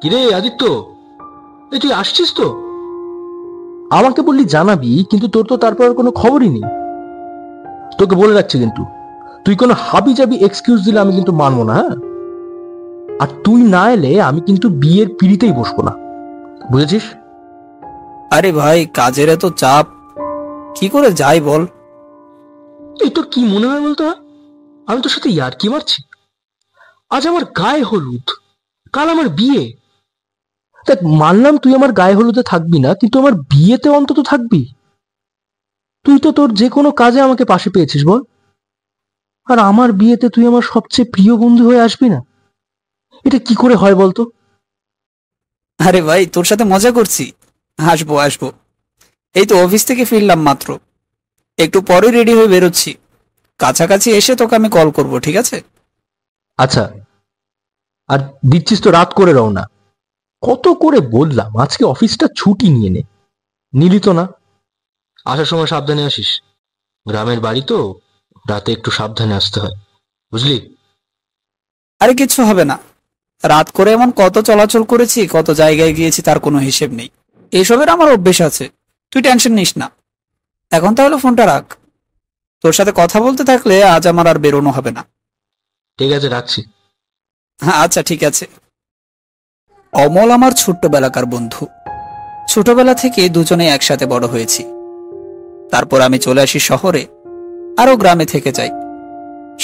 কিরে আদিত্য, এই তুই আসছিস তো? আমাকে বললি জানাবি, কিন্তু তোর তো তারপর আর কোনো খবরই নেই। তোকে বলে রাখছি কিন্তু, তুই কোনো হাবি জাবি এক্সকিউজ দিলে আমি কিন্তু মানবো না, হ্যাঁ? আর তুই না এলে আমি কিন্তু বিয়ের পিড়িতেই বসবো না, বুঝেছিস? আরে ভাই, কাজের এত চাপ, কি করে যাই বল। এই তোর কি মনে হয় বলতো? আমি তোর সাথে ইয়ার্কি মারছি? আজ আমার গায়ে হলুদ, কাল আমার বিয়ে। দেখ, মানলাম তুই আমার গায়ে হলুদে থাকবি না, কিন্তু আমার বিয়েতে অন্তত থাকবি। তুই তো তোর যে কোনো কাজে আমাকে পাশে পেয়েছিস, বল? আর আমার বিয়েতে তুই আমার সবচেয়ে প্রিয় বন্ধু হয়ে আসবি না? এটা কি করে হয় বলতো? আরে ভাই, তোর সাথে মজা করছি। আসবো আসবো, এই তো অফিস থেকে ফিরলাম মাত্র, একটু পরে রেডি হয়ে বেরোচ্ছি। কাছাকাছি এসে তোকে আমি কল করব, ঠিক আছে? আচ্ছা, আর দিচ্ছিস তো রাত করে রওনা। কত করে বললাম আজকে অফিসটা ছুটি নিয়ে নে, নিলি তো না। আসার সময় সাবধানে আসিস, গ্রামের বাড়ি তো, রাতে একটু সাবধানে আসতে হয়, বুঝলি? আরে কিচ্ছু হবে না, রাত করে এমন কত চলাচল করেছি, কত জায়গায় গিয়েছি, তার কোনো হিসেব নেই। এসবের আমার অভ্যেস আছে, তুই টেনশন নিস না। এখন তাহলে ফোনটা রাখ, তোর সাথে কথা বলতে থাকলে আজ আমার আর বেরোনো হবে না। ঠিক আছে, রাখছি। হ্যাঁ আচ্ছা, ঠিক আছে। অমল আমার ছোট্টবেলাকার বন্ধু, ছোটবেলা থেকে দুজনে একসাথে বড় হয়েছি। তারপর আমি চলে আসি শহরে, আরো গ্রামে থেকে যাই।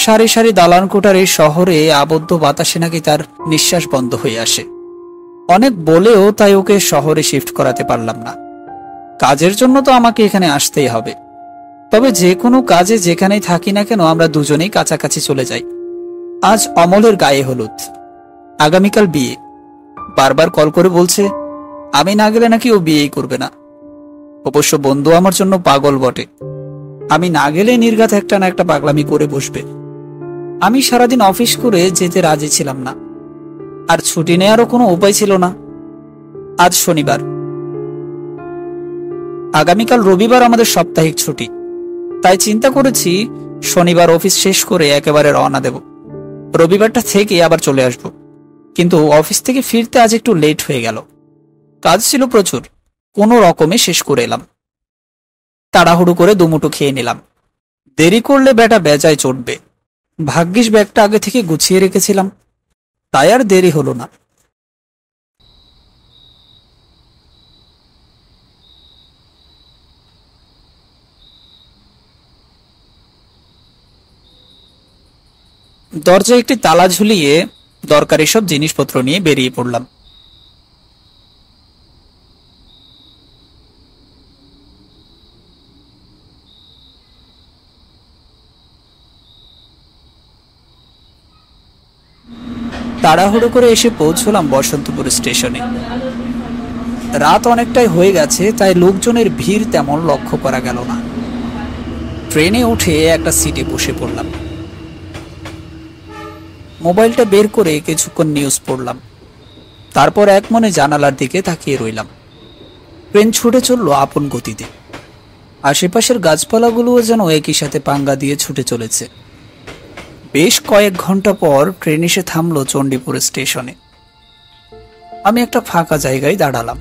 সারি সারি দালান কোঠার এই শহরে আবদ্ধ বাতাসে নাকি তার নিঃশ্বাস বন্ধ হয়ে আসে। অনেক বলেও তাই ওকে শহরে শিফট করাতে পারলাম না। কাজের জন্য তো আমাকে এখানে আসতেই হবে। তবে যে কোনো কাজে যেখানেই থাকি না কেন, আমরা দুজনেই কাছাকাছি চলে যাই। আজ অমলের গায়ে হলুদ, আগামীকাল বিয়ে। বারবার কল করে বলছে আমি না গেলে নাকি ও বিয়েই করবে না। অবশ্য বন্ধু আমার জন্য পাগল বটে, আমি না গেলে নির্ঘাত একটা না একটা পাগলামি করে বসবে। আমি সারাদিন অফিস করে যেতে রাজি ছিলাম না, আর ছুটি নেওয়ারও কোনো উপায় ছিল না। আজ শনিবার, আগামীকাল রবিবার আমাদের সাপ্তাহিক ছুটি। তাই চিন্তা করেছি শনিবার অফিস শেষ করে একেবারে রওনা দেব, রবিবারটা থেকে আবার চলে আসব। কিন্তু অফিস থেকে ফিরতে আজ একটু লেট হয়ে গেল। কাজ ছিল প্রচুর, কোনো রকমে শেষ করে এলাম। তাড়াহুড়ো করে দুমুটো খেয়ে নিলাম, দেরি করলে বেটা বেজায় চটবে। ভাগ্যিস ব্যাগটা আগে থেকে গুছিয়ে রেখেছিলাম, তাই আর দেরি হলো না। দরজায় একটি তালা ঝুলিয়ে দরকারি সব জিনিসপত্র নিয়ে বেরিয়ে পড়লাম। তাড়াহুড়ো করে এসে পৌঁছলাম বসন্তপুর স্টেশনে। রাত অনেকটাই হয়ে গেছে, তাই লোকজনের ভিড় তেমন লক্ষ্য করা গেল না। ট্রেনে উঠে একটা সিটে বসে পড়লাম। মোবাইলটা বের করে কিছুক্ষণ নিউজ পড়লাম, তারপর এক মনে জানালার দিকে তাকিয়ে রইলাম। ট্রেন ছুটে চলল আপন গতিতে। আশেপাশের গাছপালাগুলোও যেন একই সাথে পাঙ্গা দিয়ে ছুটে চলেছে। বেশ কয়েক ঘন্টা পর ট্রেন এসে থামলো চণ্ডীপুর স্টেশনে। আমি একটা ফাঁকা জায়গায় দাঁড়ালাম।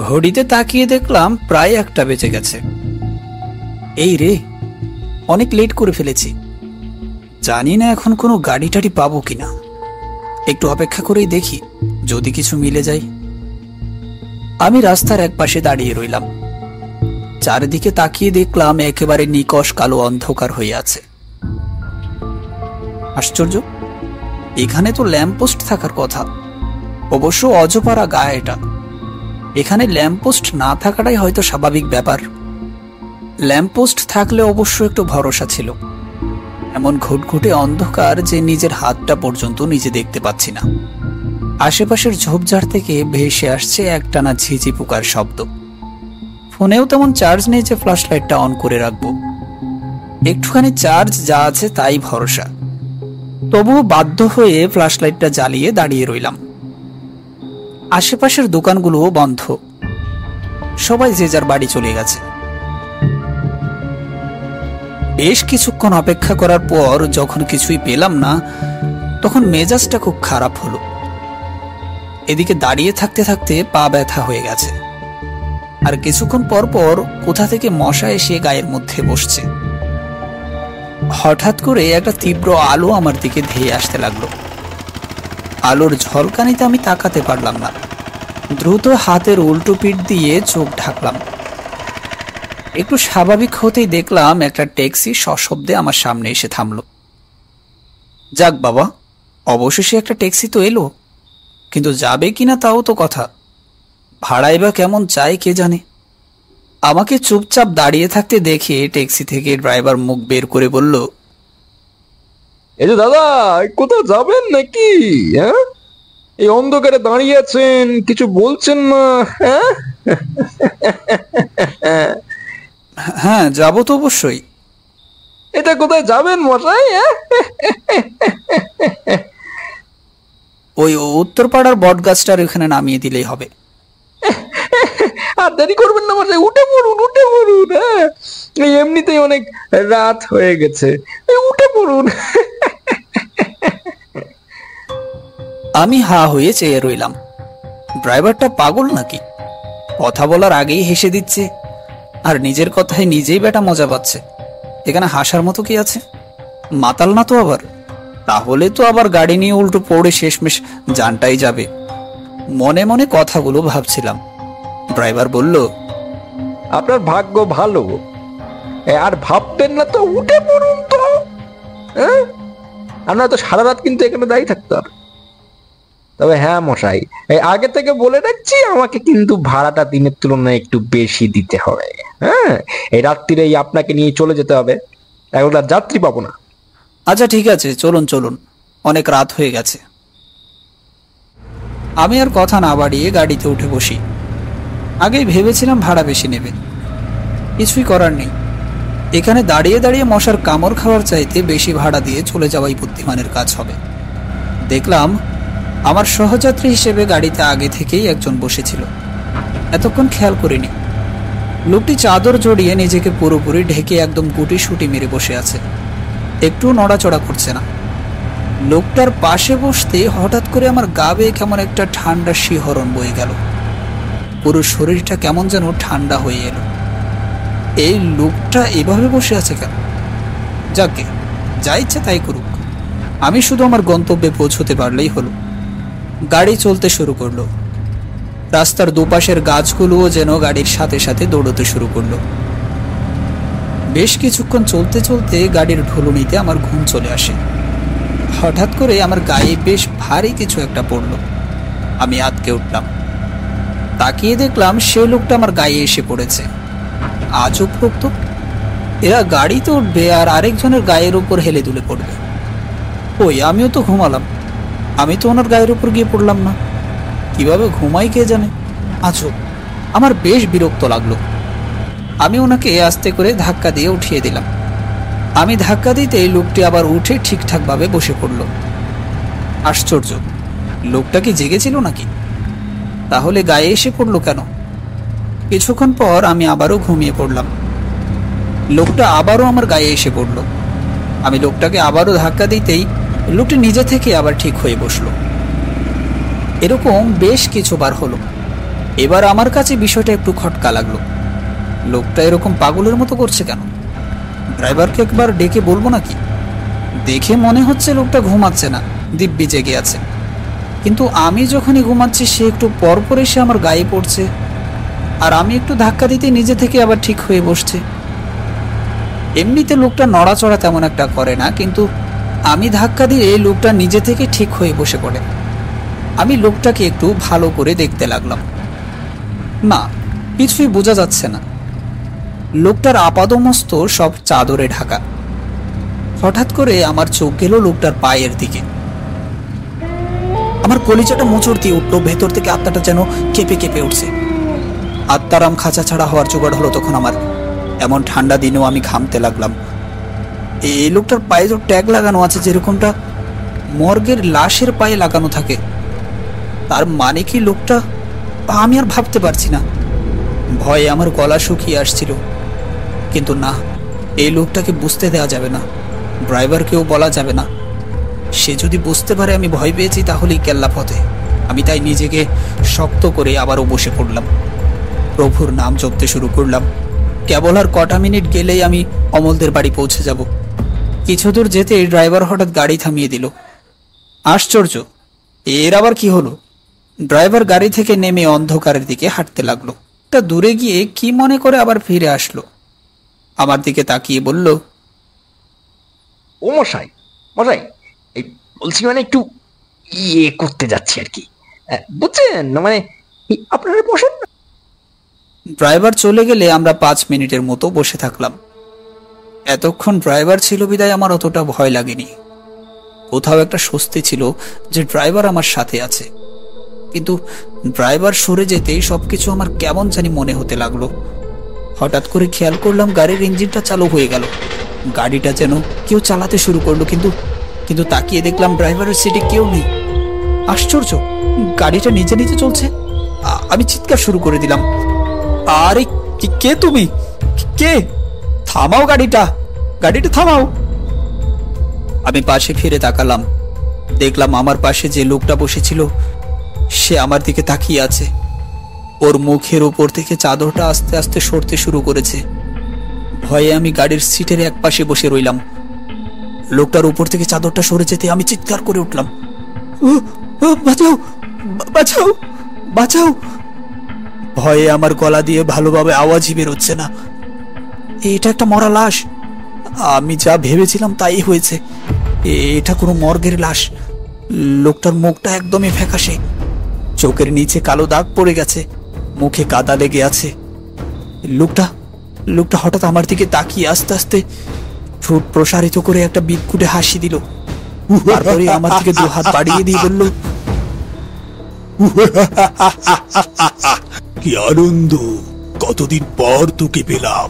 ঘড়িতে তাকিয়ে দেখলাম প্রায় 1টা বেজে গেছে। এই রে, অনেক লেট করে ফেলেছি। জানি না এখন কোনো গাড়ি টাড়ি পাবো কিনা। একটু অপেক্ষা করেই দেখি, যদি কিছু মিলে যায়। আমি রাস্তার এক পাশে দাঁড়িয়ে রইলাম। চারিদিকে তাকিয়ে দেখলাম একেবারে নিকষ কালো অন্ধকার হয়ে আছে। আশ্চর্য, এখানে তো ল্যাম্পপোস্ট থাকার কথা। অবশ্য অজপাড়া গা এটা, এখানে ল্যাম্পপোস্ট না থাকাটাই হয়তো স্বাভাবিক ব্যাপার। ল্যাম্পপোস্ট থাকলে অবশ্য একটু ভরসা ছিল। এমন ঘুটঘুটে অন্ধকার যে নিজের হাতটা পর্যন্ত নিজে দেখতে পাচ্ছি না। আশেপাশের ঝোপঝাড় থেকে ভেসে আসছে একটানা ঝিঝি পোকার শব্দ। ফোনেও তেমন চার্জ নেই যে ফ্ল্যাশ লাইটটা অন করে রাখবো। একটুখানি চার্জ যা আছে তাই ভরসা। তবুও বাধ্য হয়ে ফ্ল্যাশ লাইটটা জ্বালিয়ে দাঁড়িয়ে রইলাম। আশেপাশের দোকানগুলোও বন্ধ, সবাই যে যার বাড়ি চলে গেছে। বেশ কিছুক্ষণ অপেক্ষা করার পর যখন কিছুই পেলাম না, তখন মেজাজটা খুব খারাপ হলো। এদিকে দাঁড়িয়ে থাকতে থাকতে পা ব্যথা হয়ে গেছে। আর কিছুক্ষণ পর পর কোথা থেকে মশা এসে গায়ের মধ্যে বসছে। হঠাৎ করে একটা তীব্র আলো আমার দিকে ধেয়ে আসতে লাগলো। আলোর ঝলকানিতে আমি তাকাতে পারলাম না। দ্রুত হাতের উল্টো পিঠ দিয়ে চোখ ঢাকলাম। একটু স্বাভাবিক হতেই দেখলাম একটা ট্যাক্সি সশব্দে আমার সামনে এসে থামলো। যাক বাবা, অবশেষে একটা ট্যাক্সি তো এলো, কিন্তু যাবে কিনা তাও তো কথা। ভাড়াই বা কেমন চাই কে জানে। আমাকে চুপচাপ দাঁড়িয়ে থাকতে দেখে ট্যাক্সি থেকে ড্রাইভার মুখ বের করে বলল, এই যে দাদা, কোথাও যাবেন নাকি? হ্যাঁ, এই অন্ধকারে দাঁড়িয়ে আছেন, কিছু বলছেন না? হ্যাঁ হ্যাঁ যাবো তো অবশ্যই। এটা কোথায় যাবেন মশাই? ওই উত্তরপাড়ার বট গাছটার ওখানে নামিয়ে দিলেই হবে। আর দেরি করবেন না মশাই, উঠে পড়ুন, উঠে পড়ুন। হ্যাঁ, এই এমনিতেই অনেক রাত হয়ে গেছে, উঠে পড়ুন। আমি হা হয়ে চেয়ে রইলাম। ড্রাইভারটা পাগল নাকি? কথা বলার আগেই হেসে দিচ্ছে, আর নিজের কথায় নিজেই বেটা মজা পাচ্ছে। এখানে হাসার মতো কি আছে? মাতাল না তো আবার? তাহলে তো আবার গাড়ি নিয়ে উল্টো পড়ে শেষমেশ জানটাই যাবে। মনে মনে কথাগুলো ভাবছিলাম। ড্রাইভার বলল, আপনার ভাগ্য ভালো, আর ভাববেন না তো, উঠে পড়ুন তো। হ্যাঁ, আমরা তো সারা রাত কিন্তু এখানে দাঁড়িয়ে থাকতে হবে। তবে হ্যাঁ মশাই, এই আগে থেকে বলে রাখছি, আমাকে কিন্তু ভাড়াটা দিনের তুলনায় একটু বেশি দিতে হবে। হ্যাঁ, এই রাত্রিরেই আপনাকে নিয়ে চলে যেতে হবে, এখন আর যাত্রী পাবো না। আচ্ছা ঠিক আছে, চলুন চলুন, অনেক রাত হয়ে গেছে। আমি আর কথা না বাড়িয়ে গাড়িতে উঠে বসি। আগেই ভেবেছিলাম ভাড়া বেশি নেবে, কিছুই করার নেই। এখানে দাঁড়িয়ে দাঁড়িয়ে মশার কামড় খাওয়ার চাইতে বেশি ভাড়া দিয়ে চলে যাওয়াই বুদ্ধিমানের কাজ হবে। দেখলাম আমার সহযাত্রী হিসেবে গাড়িতে আগে থেকেই একজন বসেছিল। এতক্ষণ খেয়াল করিনি। লোকটি চাদর জড়িয়ে নিজেকে পুরোপুরি ঢেকে একদম গুটি সুটি মেরে বসে আছে, একটু নড়াচড়া করছে না। লোকটার পাশে বসতে হঠাৎ করে আমার গা বেয়ে কেমন একটা ঠান্ডা শিহরণ বয়ে গেল। পুরো শরীরটা কেমন যেন ঠান্ডা হয়ে এলো। এই লোকটা এভাবে বসে আছে কেন? যাকে যা ইচ্ছে তাই করুক, আমি শুধু আমার গন্তব্যে পৌঁছতে পারলেই হলো। গাড়ি চলতে শুরু করলো। রাস্তার দুপাশের গাছগুলোও যেন গাড়ির সাথে সাথে দৌড়তে শুরু করলো। বেশ কিছুক্ষণ চলতে চলতে গাড়ির ঢুলুনিতে আমার ঘুম চলে আসে। হঠাৎ করে আমার গায়ে বেশ ভারী কিছু একটা পড়লো। আমি আঁতকে উঠলাম। তাকিয়ে দেখলাম সে লোকটা আমার গায়ে এসে পড়েছে। আজব লোক তো, এরা গাড়িতে উঠবে আর আরেকজনের গায়ের উপর হেলে দুলে পড়বে। ওই আমিও তো ঘুমালাম, আমি তো ওনার গায়ের উপর গিয়ে পড়লাম না। কিভাবে ঘুমাই কে জানে। আজব, আমার বেশ বিরক্ত লাগলো। আমি ওনাকে আস্তে করে ধাক্কা দিয়ে উঠিয়ে দিলাম। আমি ধাক্কা দিতেই লোকটি আবার উঠে ঠিকঠাকভাবে বসে পড়ল। আশ্চর্য, লোকটা কি জেগেছিল নাকি? তাহলে গায়ে এসে পড়লো কেন? কিছুক্ষণ পর আমি আবারও ঘুমিয়ে পড়লাম। লোকটা আবারও আমার গায়ে এসে পড়ল। আমি লোকটাকে আবারও ধাক্কা দিতেই লোকটি নিজে থেকে আবার ঠিক হয়ে বসলো। এরকম বেশ কিছুবার হলো। এবার আমার কাছে বিষয়টা একটু খটকা লাগলো। লোকটা এরকম পাগলের মতো করছে কেন? ড্রাইভারকে একবার ডেকে বলবো নাকি? দেখে মনে হচ্ছে লোকটা ঘুমাচ্ছে না, দিব্যি জেগে আছে। কিন্তু আমি যখনই ঘুমাচ্ছি সে একটু পরপর এসে আমার গায়ে পড়ছে, আর আমি একটু ধাক্কা দিতে নিজে থেকে আবার ঠিক হয়ে বসছে। এমনিতে লোকটা নড়াচড়া তেমন একটা করে না, কিন্তু আমি ধাক্কা দিয়ে লোকটা নিজে থেকে ঠিক হয়ে বসে পড়ে। আমি লোকটাকে একটু ভালো করে দেখতে লাগলাম। না, কিছুই বোঝা যাচ্ছে না। লোকটার আপাদমস্ত সব চাদরে ঢাকা। হঠাৎ করে আমার চোখ গেল লোকটার পায়ের দিকে। আমার কলিজাটা মোচড় দিয়ে উঠলো, ভেতর থেকে আত্মাটা যেন কেঁপে কেঁপে উঠছে। আত্মারাম খাঁচা ছাড়া হওয়ার জোগাড় হলো তখন আমার। এমন ঠান্ডা দিনেও আমি ঘামতে লাগলাম। এই লোকটার পায়ে তো ট্যাগ লাগানো আছে, যেরকমটা মর্গের লাশের পায়ে লাগানো থাকে। তার মানে কি লোকটা? আমি আর ভাবতে পারছি না। ভয়ে আমার গলা শুকিয়ে আসছিল। কিন্তু না, এই লোকটাকে বুঝতে দেওয়া যাবে না, ড্রাইভারকেও বলা যাবে না। সে যদি বুঝতে পারে আমি ভয় পেয়েছি তাহলেই কেল্লা পথে। আমি তাই নিজেকে শক্ত করে আবারও বসে পড়লাম। প্রভুর নাম জপতে শুরু করলাম। কেবল আর কটা মিনিট গেলেই আমি অমলদের বাড়ি পৌঁছে যাব। কিছু দূর যেতেই ড্রাইভার হঠাৎ গাড়ি থামিয়ে দিল। আশ্চর্য, এর আবার কি হলো? ড্রাইভার গাড়ি থেকে নেমে অন্ধকারের দিকে হাঁটতে লাগলো। তা দূরে গিয়ে কি মনে করে আবার ফিরে আসলো। আমার দিকে তাকিয়ে বলল, ও মশাই, মশাই, এই বলছি মানে একটু করতে যাচ্ছি আর কি, বুঝছেন না? মানে আপনারা বসেন না। ড্রাইভার চলে গেলে আমরা 5 মিনিটের মতো বসে থাকলাম। এতক্ষণ ড্রাইভার ছিল বিদায় আমার অতটা ভয় লাগেনি। কোথাও একটা স্বস্তি ছিল যে ড্রাইভার আমার সাথে আছে। কিন্তু ড্রাইভার সরে যেতেই সবকিছু আমার কেমন জানি মনে হতে লাগলো। হঠাৎ করে খেয়াল করলাম গাড়ির ইঞ্জিনটা চালু হয়ে গেল। গাড়িটা যেন কেউ চালাতে শুরু করলো, কিন্তু তাকিয়ে দেখলাম ড্রাইভারের সিটে কেউ নেই। আশ্চর্য, গাড়িটা নিজে নিজে চলছে। আমি চিৎকার শুরু করে দিলাম, আরে কে তুমি? কে? থামাও গাড়িটা, গাড়িটা থামাও। আমি পাশে ফিরে তাকালাম। দেখলাম আমার পাশে যে লোকটা বসেছিল সে আমার দিকে তাকিয়ে আছে। ওর মুখের উপর থেকে চাদরটা আস্তে আস্তে সরতে শুরু করেছে। ভয়ে আমি গাড়ির সিটের এক পাশে বসে রইলাম। লোকটার উপর থেকে চাদরটা সরে যেতে আমি চিৎকার করে উঠলাম, বাঁচাও, বাঁচাও, বাঁচাও। ভয়ে আমার গলা দিয়ে ভালোভাবে আওয়াজই বেরোচ্ছে না। এটা একটা মরা লাশ। আমি যা ভেবেছিলাম তাই হয়েছে। এটা কোনো মর্গের লাশ। লোকটার মুখটা একদমই ফ্যাকাশে, চোখের নিচে কালো দাগ পড়ে গেছে, মুখে কাদা লেগে আছে। লোকটা হঠাৎ আমার দিকে তাকিয়ে আস্তে আস্তে ঠোঁট প্রসারিত করে একটা বিদঘুটে হাসি দিল। তারপরে আমার দিকে 2 হাত বাড়িয়ে দিয়ে বলল, কি আনন্দ, কতদিন পর তোকে পেলাম।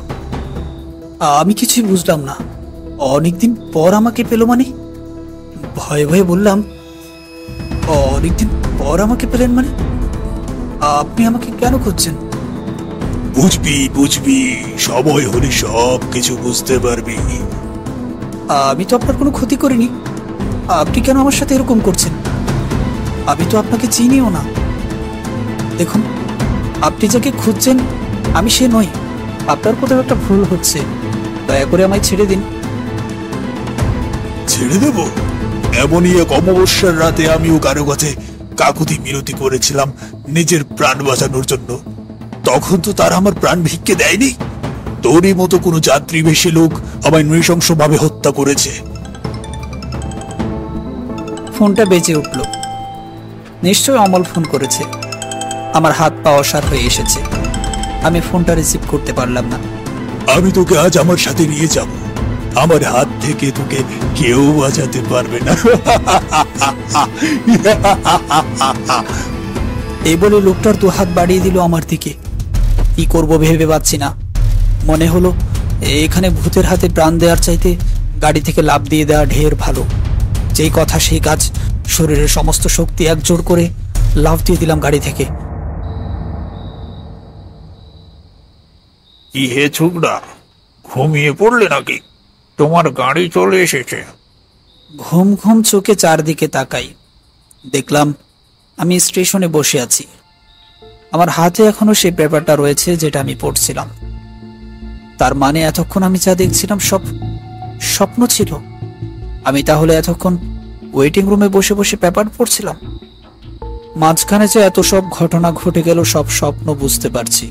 আমি কিছুই বুঝলাম না। অনেকদিন পর আমাকে পেল মানে? ভয়ে ভয়ে বললাম, অনেকদিন পর আমাকে পেলেন মানে? আপনি আমাকে কেন খুঁজছেন? বুঝবি, সময় হলে সব কিছু বুঝতে পারবি। আমি তো আপনার কোনো ক্ষতি করিনি। আপনি কেন আমার সাথে এরকম করছেন? আমি তো আপনাকে চিনিও না। দেখুন, আপনি যাকে খুঁজছেন আমি সে নই। আপনার কোথাও একটা ভুল হচ্ছে। দয়া করে আমায় ছেড়ে দিন। ছেড়ে দেব? এমনই এক অমাবস্যার রাতে আমিও কারো কাছে কাকুতি মিনতি করেছিলাম নিজের প্রাণ বাঁচানোর জন্য। তখন তো তারা আমার প্রাণ ভিক্ষে দেয়নি। তোরই মতো কোনো যাত্রী বেশি লোক আমায় নৃশংসভাবে হত্যা করেছে। ফোনটা বেজে উঠল। নিশ্চয় অমল ফোন করেছে। আমার হাত পা অসাড় হয়ে এসেছে। আমি ফোনটা রিসিভ করতে পারলাম না। আমি তোকে আজ আমার সাথে নিয়ে যাব। আমার হাত থেকে তোকে কেউ বাঁচাতে পারবে না। এই বলে লোকটার 2 হাত বাড়িয়ে দিল আমার দিকে। কি করব ভেবে পাচ্ছি না। মনে হলো এখানে ভূতের হাতে প্রাণ দেওয়ার চাইতে গাড়ি থেকে লাফ দিয়ে দেওয়া ঢের ভালো। যেই কথা সেই কাজ। শরীরের সমস্ত শক্তি একজোড় করে লাফ দিয়ে দিলাম গাড়ি থেকে। কি হে ছোকরা, ঘুমিয়ে পড়লে নাকি? তোমার গাড়ি চলে এসেছে। ঘুম ঘুম চোখে চারদিকে তাকাই। দেখলাম আমি স্টেশনে বসে আছি। আমার হাতে এখনো সেই পেপারটা রয়েছে যেটা আমি পড়ছিলাম। তার মানে এতক্ষণ আমি যা দেখছিলাম সব স্বপ্ন ছিল। আমি তাহলে এতক্ষণ ওয়েটিং রুমে বসে বসে পেপার পড়ছিলাম। মাঝখানে যে এত সব ঘটনা ঘটে গেল সব স্বপ্ন বুঝতে পারছি।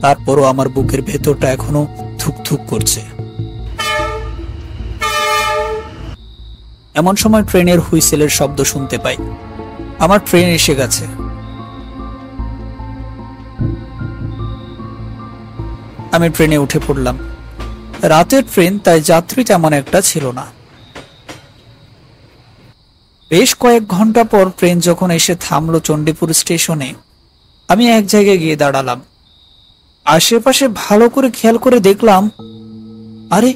তারপরও আমার বুকের ভেতরটা এখনো ধুকধুক করছে। এমন সময় ট্রেনের হুইসেলের শব্দ শুনতে পাই। আমার ট্রেন এসে গেছে। আমি ট্রেনে উঠে পড়লাম। রাতের ট্রেন, তাই যাত্রী তেমন একটা ছিল না। বেশ কয়েক ঘন্টা পর ট্রেন যখন এসে থামলো চণ্ডীপুর স্টেশনে, আমি এক জায়গায় গিয়ে দাঁড়ালাম। আশেপাশে ভালো করে খেয়াল করে দেখলাম, আরে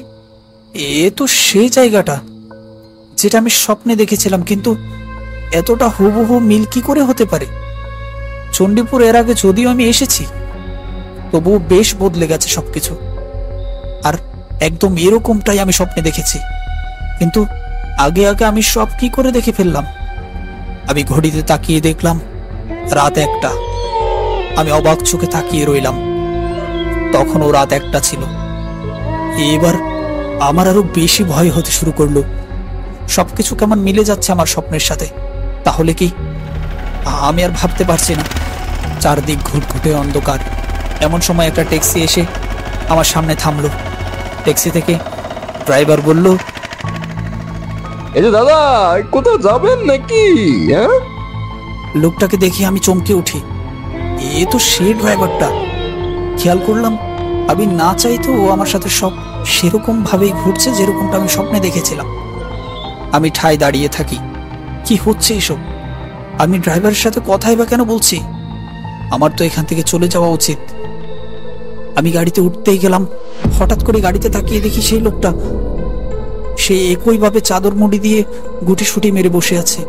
এ তো সেই জায়গাটা যেটা আমি স্বপ্নে দেখেছিলাম। কিন্তু এতটা হুবহু মিল কি করে হতে পারে? চণ্ডীপুর এর আগে যদিও আমি এসেছি, তবুও বেশ বদলে গেছে সবকিছু। আর একদম এরকমটাই আমি স্বপ্নে দেখেছি। কিন্তু আগে আগে আমি সব কি করে দেখে ফেললাম? আমি ঘড়িতে তাকিয়ে দেখলাম রাত 1টা। আমি অবাক চোখে তাকিয়ে রইলাম। তখনও রাত 1টা ছিল। এবার আমার আরো বেশি ভয় হতে শুরু করলো। সবকিছু কেমন মিলে যাচ্ছে আমার স্বপ্নের সাথে। তাহলে কি? আমি আর ভাবতে পারছি না। চারদিক ঘুটঘুটে অন্ধকার। এমন সময় একটা ট্যাক্সি এসে আমার সামনে থামলো। ট্যাক্সি থেকে ড্রাইভার বলল, এই যে দাদা, কোথাও যাবেন নাকি? হ্যাঁ? লোকটাকে দেখে আমি চমকে উঠি। এ তো সে ড্রাইভারটা। খেয়াল করলাম আমি না চাইতেও আমার সাথে সব সেরকম ভাবেই ঘুরছে যেরকমটা আমি স্বপ্নে দেখেছিলাম। আমি ঠায় দাঁড়িয়ে থাকি। কি হচ্ছে এসব? আমি ড্রাইভারের সাথে কথাই বা কেন বলছি? আমার তো এখান থেকে চলে যাওয়া উচিত। আমি গাড়িতে উঠতেই গেলাম। হঠাৎ করে গাড়িতে তাকিয়ে দেখি সেই লোকটা সে একইভাবে চাদর মুড়ি দিয়ে গুটিসুটি মেরে বসে আছে।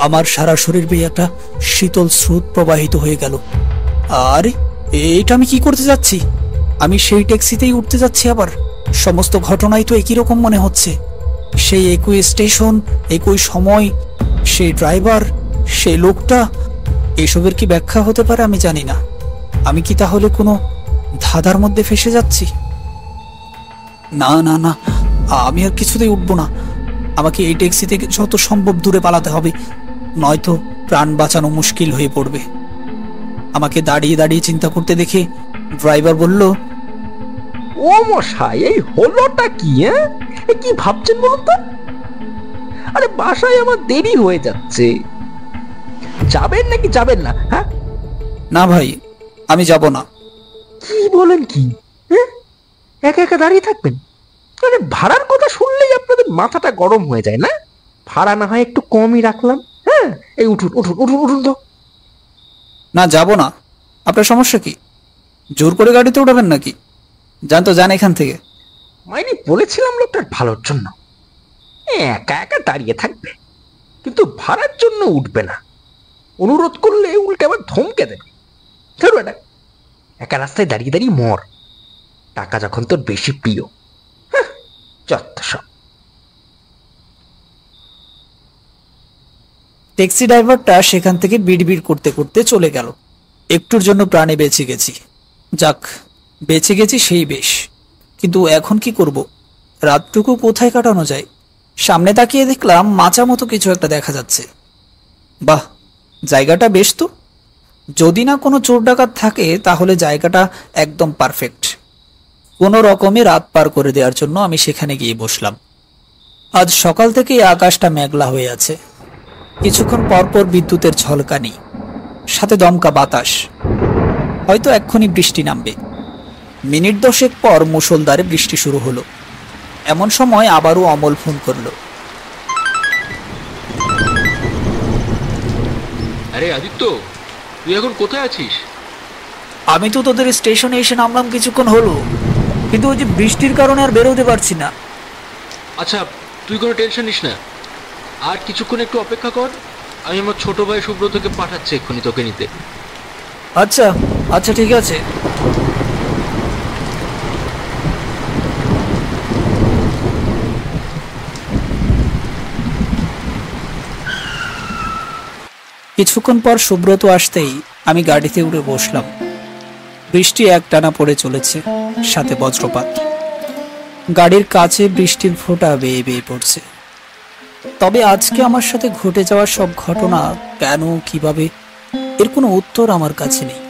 আমার সারা শরীর বেয়ে একটা শীতল স্রোত প্রবাহিত হয়ে গেল। আরে এটা আমি কি করতে যাচ্ছি? আমি সেই ট্যাক্সিতেই উঠতে যাচ্ছি আবার। সমস্ত ঘটনাই তো একই রকম মনে হচ্ছে। সেই একই স্টেশন, একই সময়, সেই ড্রাইভার, সেই লোকটা। এসবের কি ব্যাখ্যা হতে পারে আমি জানি না। আমি কি তাহলে কোনো ধাঁধার মধ্যে ফেসে যাচ্ছি? না না না, আমি আর কিছুতেই উঠবো না। আমাকে এই ট্যাক্সি থেকে যত সম্ভব দূরে পালাতে হবে, নয়তো প্রাণ বাঁচানো মুশকিল হয়ে পড়বে। আমাকে দাঁড়িয়ে দাঁড়িয়ে চিন্তা করতে দেখে ড্রাইভার বলল, ও মশাই, এই হলোটা কি? হ্যাঁ, কি ভাবছেন বলুন তো? আরে বাসায় আমার দেরি হয়ে যাচ্ছে। যাবেন নাকি যাবেন না? হ্যাঁ, না ভাই, আমি যাব না। কি বলেন কি? হ্যাঁ, একা একা দাঁড়িয়ে থাকবেন? আরে ভাড়ার কথা শুনলেই আপনাদের মাথাটা গরম হয়ে যায় না? ভাড়া না হয় একটু কমই রাখলাম। হ্যাঁ, এই উঠুন উঠুন উঠুন উঠুন তো। না, যাব না। আপনার সমস্যা কি? জোর করে গাড়িতে উঠাবেন নাকি? যান তো, যান এখান থেকে। মাইনি বলেছিলাম লোকটার ভালোর জন্য একা একা দাঁড়িয়ে থাকবে, কিন্তু ভাড়ার জন্য উঠবে না। অনুরোধ করলে উল্টে আবার ধমকে দেবে। ধরো এটা, একা রাস্তায় দাঁড়িয়ে দাঁড়িয়ে মর। টাকা যখন তোর বেশি প্রিয়। হ্যাঁ, যত সব। ট্যাক্সি ড্রাইভারটা সেখান থেকে বিড়বিড় করতে করতে চলে গেল। একটুর জন্য প্রাণে বেঁচে গেছি। যাক, বেঁচে গেছি সেই বেশ। কিন্তু এখন কি করব? রাতটুকু কোথায় কাটানো যায়? সামনে তাকিয়ে দেখলাম মাচা মতো কিছু একটা দেখা যাচ্ছে। বাহ, জায়গাটা বেশ তো। যদি না কোনো চোর ডাকাত থাকে তাহলে জায়গাটা একদম পারফেক্ট। কোনো রকমে রাত পার করে দেওয়ার জন্য আমি সেখানে গিয়ে বসলাম। আজ সকাল থেকেই আকাশটা মেঘলা হয়ে আছে। কিছুক্ষণ পরপর বিদ্যুতের ঝলকানি, সাথে দমকা বাতাস। হয়তো এক্ষুনি বৃষ্টি নামবে। মিনিট 10 পর মুষলধারে বৃষ্টি শুরু হলো। এমন সময় আবারও অমল ফোন করলো। আরে আদিত্য, তুই এখন কোথায় আছিস? আমি তো তোদের স্টেশনে এসে নামলাম কিছুক্ষণ হলো, কিন্তু ওই যে বৃষ্টির কারণে আর বেরোতে পারছি না। আচ্ছা, তুই কোনো টেনশন নিস না। আর কিছুক্ষণ একটু অপেক্ষা কর। আমি আমার ছোট ভাই সুব্রতকে পাঠাচ্ছি এক্ষুনি তোকে নিতে। আচ্ছা আচ্ছা, ঠিক আছে। কিছুক্ষণ পর সুব্রত আসতেই আমি গাড়িতে উঠে বসলাম। বৃষ্টি একটানা পড়ে চলেছে, সাথে বজ্রপাত। গাড়ির কাছে বৃষ্টির ফোঁটা বেয়ে বেয়ে পড়ছে। তবে আজকে আমার সাথে ঘটে যাওয়া সব ঘটনা কেন, কিভাবে, এর কোনো উত্তর আমার কাছে নেই।